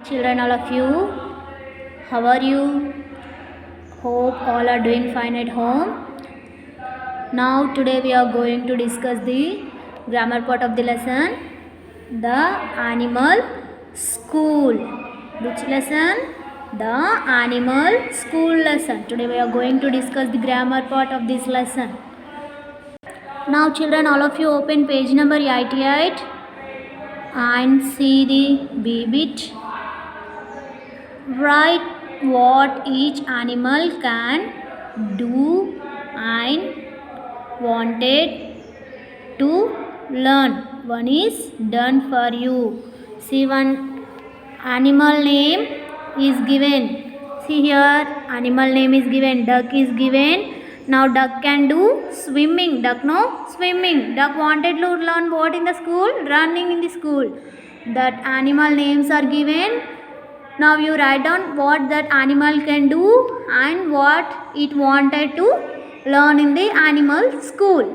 Children, all of you, how are you? Hope all are doing fine at home. Now, today we are going to discuss the grammar part of the lesson, the animal school. Which lesson? The animal school lesson. Today we are going to discuss the grammar part of this lesson. Now, children, all of you open page number 88 and see the B bit. Write what each animal can do and wanted to learn. One is done for you. See, one animal name is given. See here, animal name is given. Duck is given. Now duck can do swimming. Duck no swimming. Duck wanted to learn what in the school? Running in the school. That animal names are given. Now you write down what that animal can do and what it wanted to learn in the animal school.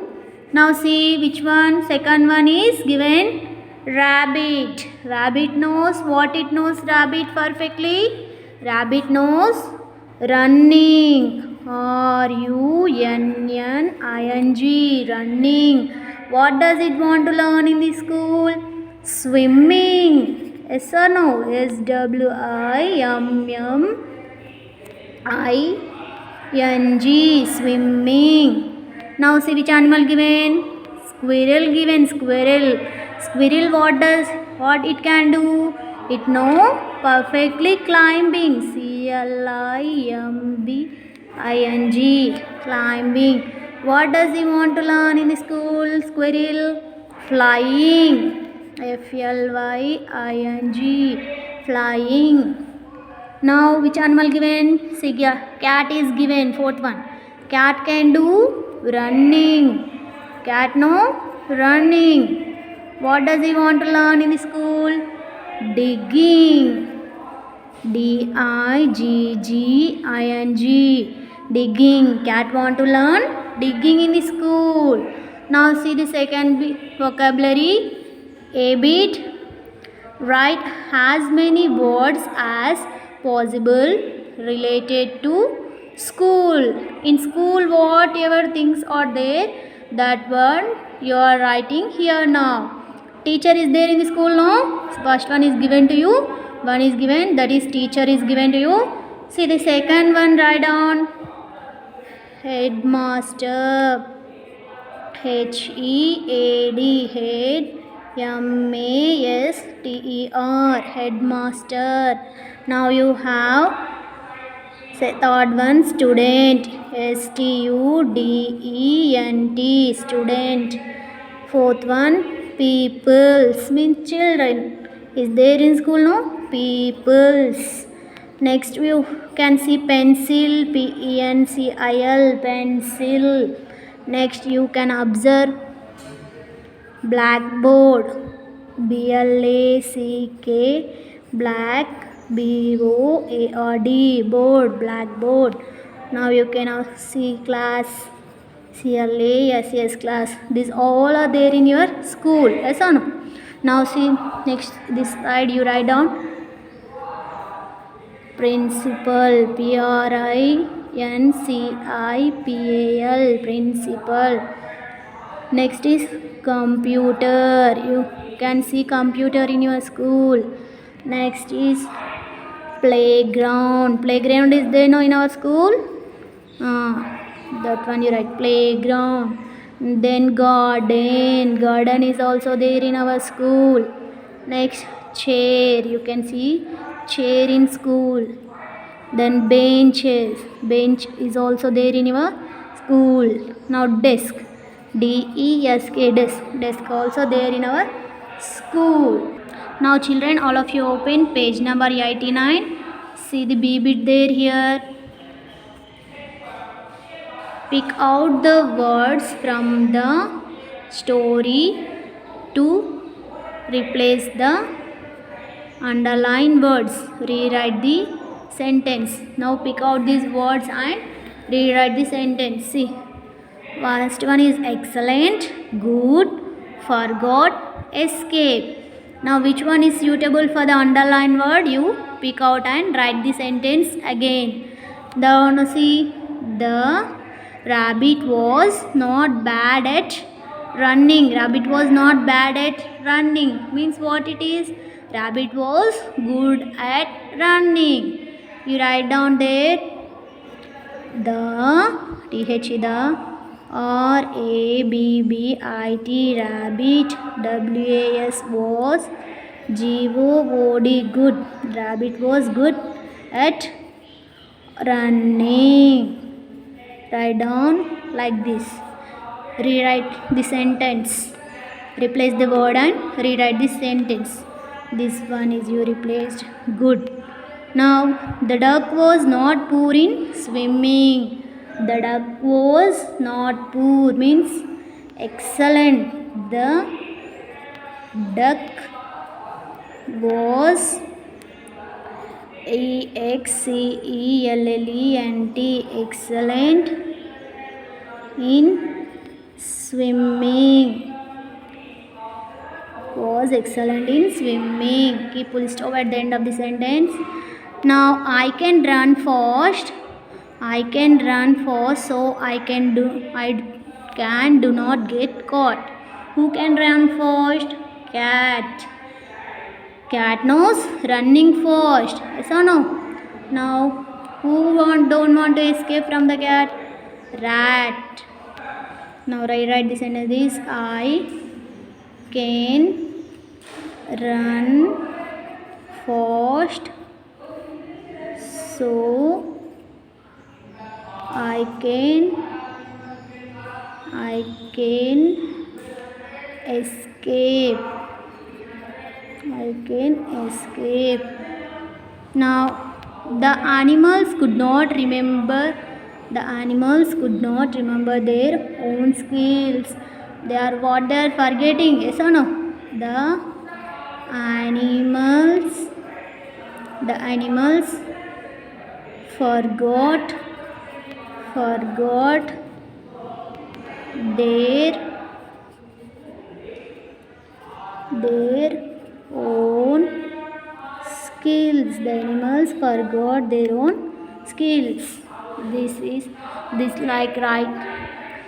Now see which one. Second one is given rabbit. Rabbit knows what it knows. Rabbit perfectly. Rabbit knows running. R-U-N-N-I-N-G. Running. What does it want to learn in the school? Swimming. Yes or no? S-W-I-M-M-I-N-G. Swimming. Now see which animal given? Squirrel given. Squirrel. Squirrel what it can do? It know perfectly climbing. C-L-I-M-B-I-N-G. Climbing. What does he want to learn in the school? Squirrel. Flying. F-L-Y-I-N-G. Flying. Now which animal given? See, cat is given. Fourth one. Cat can do running. Cat no running. What does he want to learn in the school? Digging. D-I-G-G-I-N-G. Digging. Cat want to learn digging in the school. Now see the second vocabulary. A bit. Write as many words as possible related to school. In school, whatever things are there, that word you are writing here now. Teacher is there in the school now. First one is given to you. One is given, that is teacher is given to you. See the second one, write down. Headmaster. H-E-A-D. Head. M-A-S-T-E-R. Headmaster. Now you have third one, student. S-T-U-D-E-N-T. Student. Fourth one, peoples means children. Is there in school no? Peoples. Next you can see pencil. P-E-N-C-I-L. Pencil. Next you can observe blackboard. B-L-A-C-K. Black. B-O-A-R-D. Board. Blackboard. Now you can see class. C-L-A-S-S. Class. These all are there in your school. Yes or no? Now see next this side you write down principal. P-R-I-N-C-I-P-A-L. Principal. Next is computer. You can see computer in your school. Next is playground. Playground is there no in our school? That one you write playground. Then garden. Garden is also there in our school. Next chair. You can see chair in school. Then benches. Bench is also there in your school. Now desk. D-E-S-K. Desk. Desk also there in our school. Now children, all of you open page number 89. See the B bit there here. Pick out the words from the story to replace the underlined words. Rewrite the sentence. Now pick out these words and rewrite the sentence. See. First one is excellent, good, forgot, escape. Now which one is suitable for the underlined word? You pick out and write the sentence again. The rabbit was not bad at running. Rabbit was not bad at running. Means what it is? Rabbit was good at running. You write down there the the rabbit, rabbit, was good. Good. Rabbit was good at running. Write down like this. Rewrite the sentence. Replace the word and rewrite the sentence. This one is you replaced. Good. Now the duck was not poor in swimming. The duck was not poor means excellent. The duck was excellent, excellent in swimming. Was excellent in swimming. Keep full stop at the end of the sentence. Now I can run fast. I can run fast, so I can do not get caught. Who can run fast? Cat. Cat knows running fast. Yes or no? Now who don't want to escape from the cat? Rat. Now write the sentence. This I can run fast, so I can escape. Now the animals could not remember their own skills. They are what they are forgetting. Yes or no? The animals forgot their own skills. The animals forgot their own skills. This like right.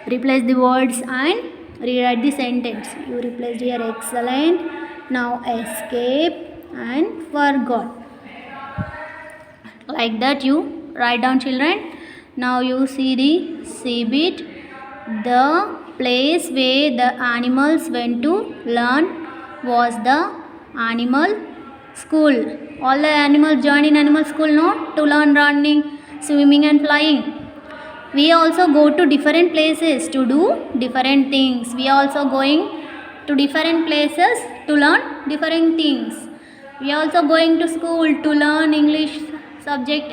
Replace the words and rewrite the sentence. You replaced here excellent. Now escape and forgot. Like that you write down, children. Now you see the C bit. The place where the animals went to learn was the animal school. All the animals join in animal school, no? To learn running, swimming and flying. We also go to different places to do different things. We are also going to different places to learn different things. We are also going to school to learn English subject,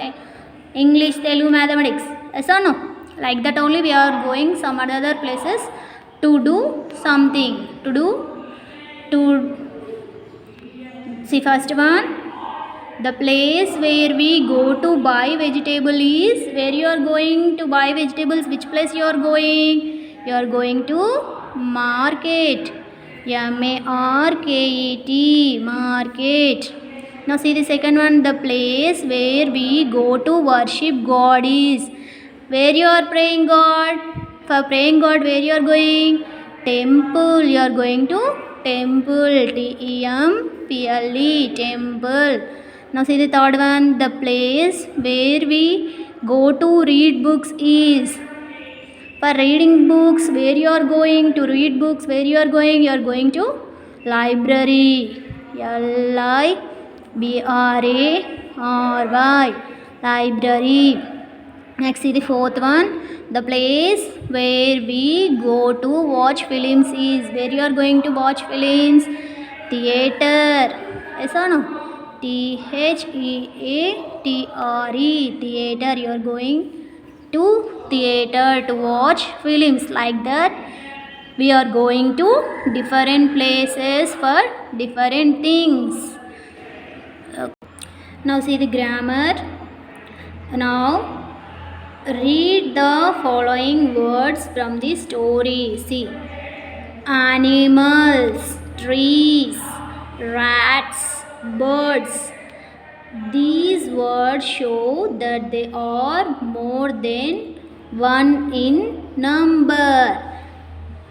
English, Telugu, mathematics. Yes or no? Like that only we are going some other places to do something. See first one. The place where we go to buy vegetable is where you are going to buy vegetables. Which place you are going? You are going to market. M-A-R-K-E-T, market. Now see the second one. The place where we go to worship God is where you are praying God. For praying God, where you are going? Temple. You are going to temple. T-E-M-P-L-E, temple. Now see the third one. The place where we go to read books is for reading books. Where you are going to read books? Where you are going? You are going to library. L-I-B-R-A-R-Y, library. Next see the fourth one. The place where we go to watch films is where you are going to watch films? Theater. Yes or no? T-H-E-A-T-R-E, theater. You are going to theater to watch films. Like that we are going to different places for different things. Now see the grammar. Now read the following words from the story. See: animals, trees, rats, birds. These words show that they are more than one in number.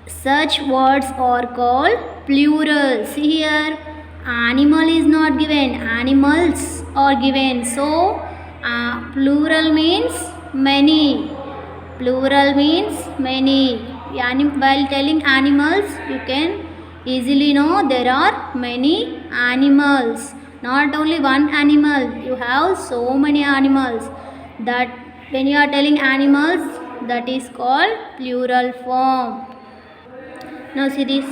Such words are called plural. See here, animal is not given, animals are given. So, plural means many. Plural means many. While telling animals, you can easily know there are many animals. Not only one animal, you have so many animals. That when you are telling animals, that is called plural form. Now see this.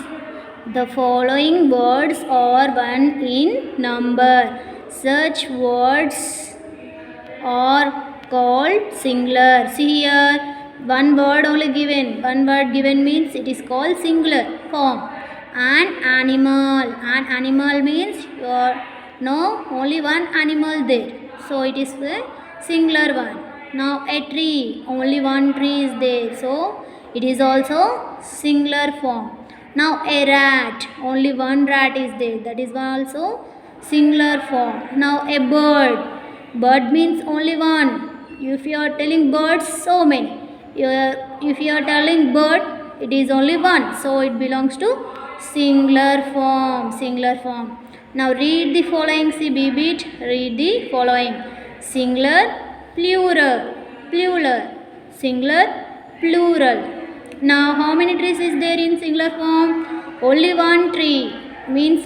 The following words are one in number. Such words are called singular. See here, one word only given. One word given means it is called singular form. An animal. An animal means you are no only one animal there. So it is a singular one. Now a tree. Only one tree is there. So it is also singular form. Now a rat. Only one rat is there. That is also singular form. Now a bird. Bird means only one. If you are telling birds, so many. If you are telling bird, it is only one. So it belongs to singular form. Singular form. Now read the following. See B-bit. Read the following. Singular, plural, plural, singular, plural. Now how many trees is there in singular form? Only one tree. Means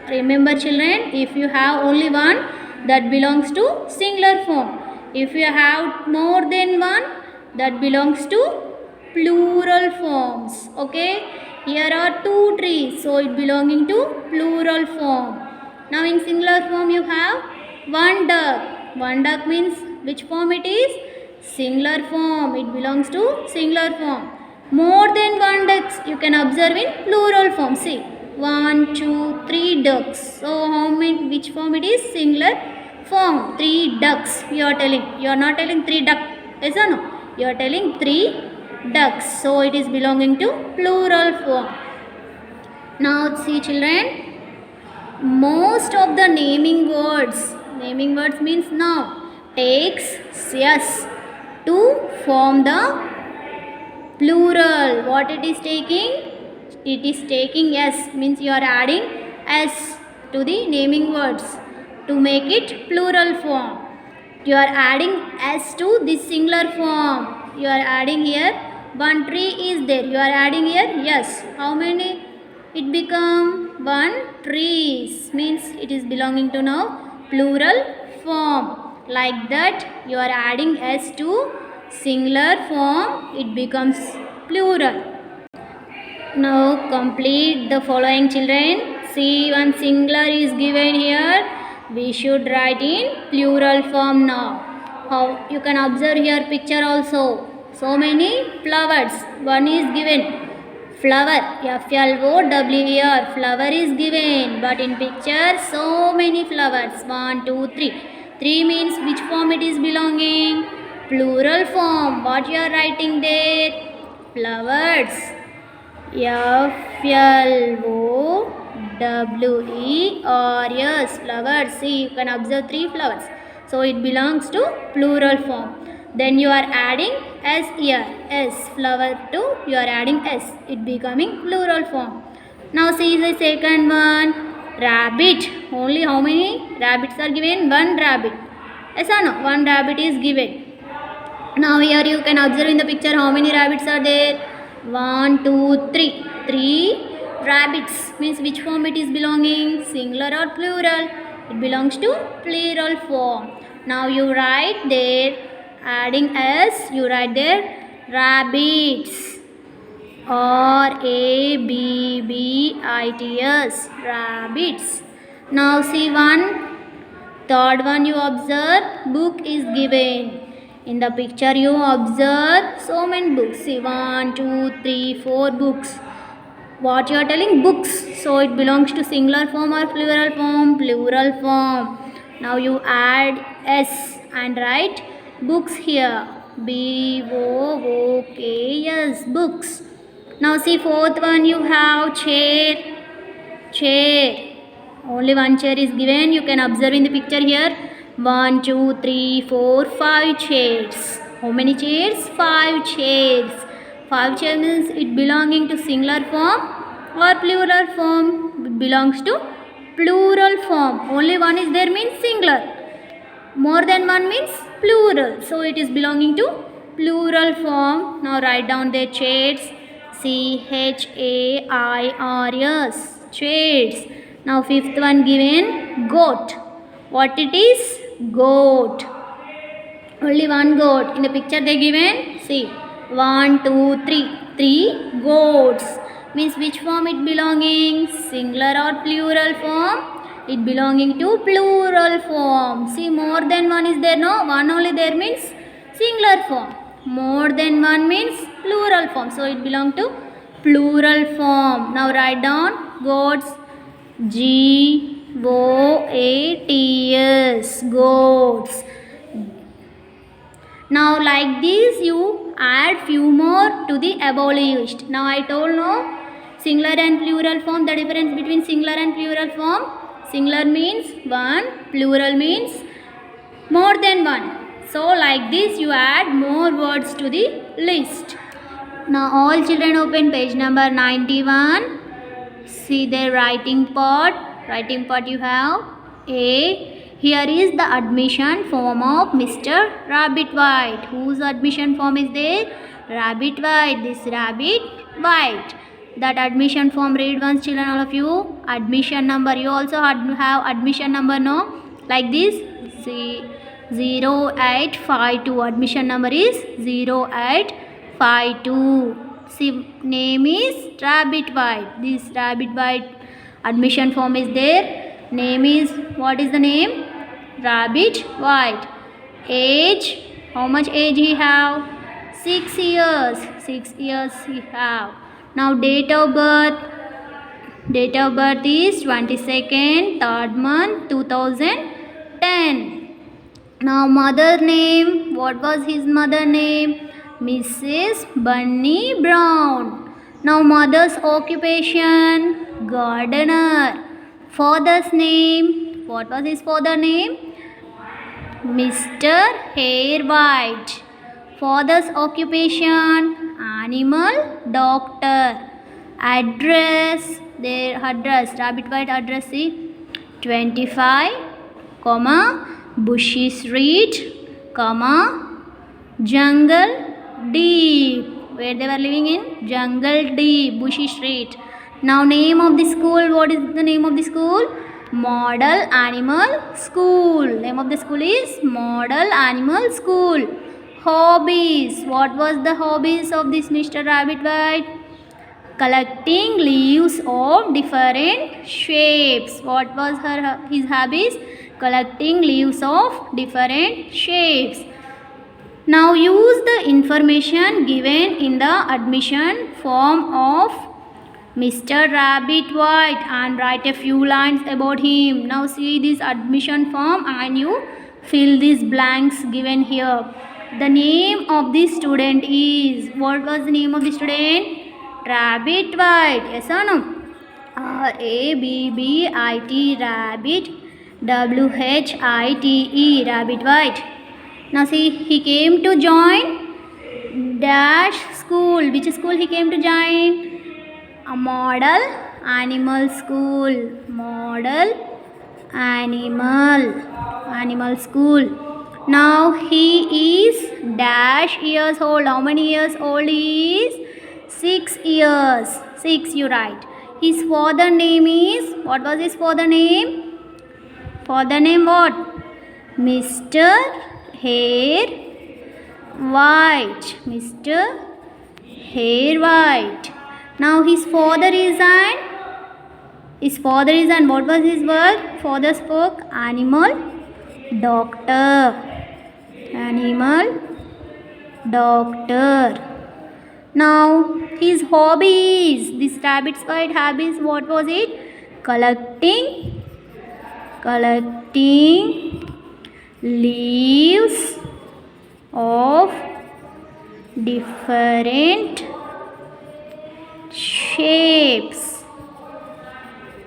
remember children, if you have only one, that belongs to singular form. If you have more than one, that belongs to plural forms. Okay, here are two trees, so it belonging to plural form. Now in singular form you have one duck. One duck means which form it is? Singular form. It belongs to singular form. More than one ducks you can observe in plural form. See, 1, 2, 3 ducks. So how many? Which form it is? Singular form. 3 ducks. You are telling. You are not telling 3 ducks. Yes or no? You are telling 3 ducks. So it is belonging to plural form. Now see children. Most of the naming words means now, takes yes to form the plural. What it is taking? It is taking s, means you are adding s to the naming words to make it plural form. You are adding s to this singular form. You are adding here one tree is there. You are adding here yes. How many? It become one trees, means it is belonging to now plural form. Like that you are adding s to singular form, it becomes plural. Now complete the following children. See, one singular is given here. We should write in plural form now. How you can observe here picture also. So many flowers. One is given. Flower, F-L-O-W-E-R, flower is given, but in picture so many flowers. 1, 2, 3. 3 means which form it is belonging? Plural form. What you are writing there? Flowers. F-L-O-W-E-R-S, flowers. See, you can observe 3 flowers. So it belongs to plural form. Then you are adding s here, s, flower to you are adding s, it becoming plural form. Now see the second one, rabbit. Only how many rabbits are given? One rabbit. Yes or no? One rabbit is given. Now here you can observe in the picture how many rabbits are there? 1, 2, 3. 3 rabbits, means which form it is belonging? Singular or plural? It belongs to plural form. Now you write there, adding s, you write there rabbits. R-A-B-B-I-T-S, rabbits. Now see one, third one you observe, book is given. In the picture you observe so many books. See, 1, 2, 3, 4 books. What you are telling? Books. So it belongs to singular form or plural form? Plural form. Now you add s and write books here. B-O-O-K-S, books. Now see fourth one you have chair. Chair. Only one chair is given. You can observe in the picture here. 1, 2, 3, 4, 5 chairs. How many chairs? 5 chairs. 5 chairs means it belonging to singular form or plural form. It belongs to plural form. Only one is there means singular. More than one means plural. So it is belonging to plural form. Now write down their chairs. CHAIRS. Chairs. Now fifth one given goat. What it is? Goat. Only one goat. In the picture they given. See. 1, 2, 3. 3 goats. Means which form it belonging? Singular or plural form? It belonging to plural form. See, more than one is there, no? One only there means singular form. More than one means plural form. So it belong to plural form. Now write down goats. GOATS. Goats. Now like this you add few more to the above list. Now I told no singular and plural form, the difference between singular and plural form. Singular means one, plural means more than one. So like this you add more words to the list. Now all children open page number 91. See their writing part. Writing part you have A. Here is the admission form of Mr. Rabbit White. Whose admission form is there? Rabbit White. This Rabbit White. That admission form read once children, all of you. Admission number. You also have admission number, no? Like this. See 0852. Admission number is 0852. See name is Rabbit White. This Rabbit White admission form is there. Name is, what is the name? Rabbit White. Age, how much age he have? 6 years. 6 years he have. Now date of birth. Date of birth is 22nd 3rd month 2010. Now mother name. What was his mother name? Mrs. Bunny Brown. Now mother's occupation. Gardener. Father's name. What was his father name? Mr. Hare White. Father's occupation. Animal doctor. Address. Their address. Rabbit White address is 25, Bushy Street, Jungle Deep. Where they were living in? Jungle Deep, Bushy Street. Now name of the school. What is the name of the school? Model Animal School. Name of the school is Model Animal School. Hobbies. What was the hobbies of this Mr. Rabbit White? Collecting leaves of different shapes. What was his hobbies? Collecting leaves of different shapes. Now use the information given in the admission form of Mr. Rabbit White and write a few lines about him. Now see this admission form and you fill these blanks given here. The name of the student is, what was the name of the student? Rabbit White. Yes or no? RABBIT. Rabbit. WHITE. Rabbit White. Now see, he came to join dash school. Which school he came to join? A Model Animal School. Model Animal School. Now he is dash years old. How many years old he is? 6 years. 6 you write. His father name is, what was his father name? Father name what? Mr. Hare White. Mr. Hare White. Now his father is an, what was his work? Father spoke animal doctor. Animal doctor. Now his hobbies. This Rabbit White hobbies, what was it? Collecting leaves of different shapes.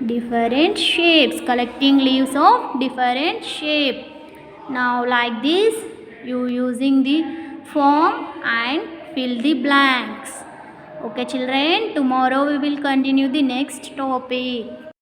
different shapes, collecting leaves of different shape. Now like this you using the form and fill the blanks. Okay children, tomorrow we will continue the next topic.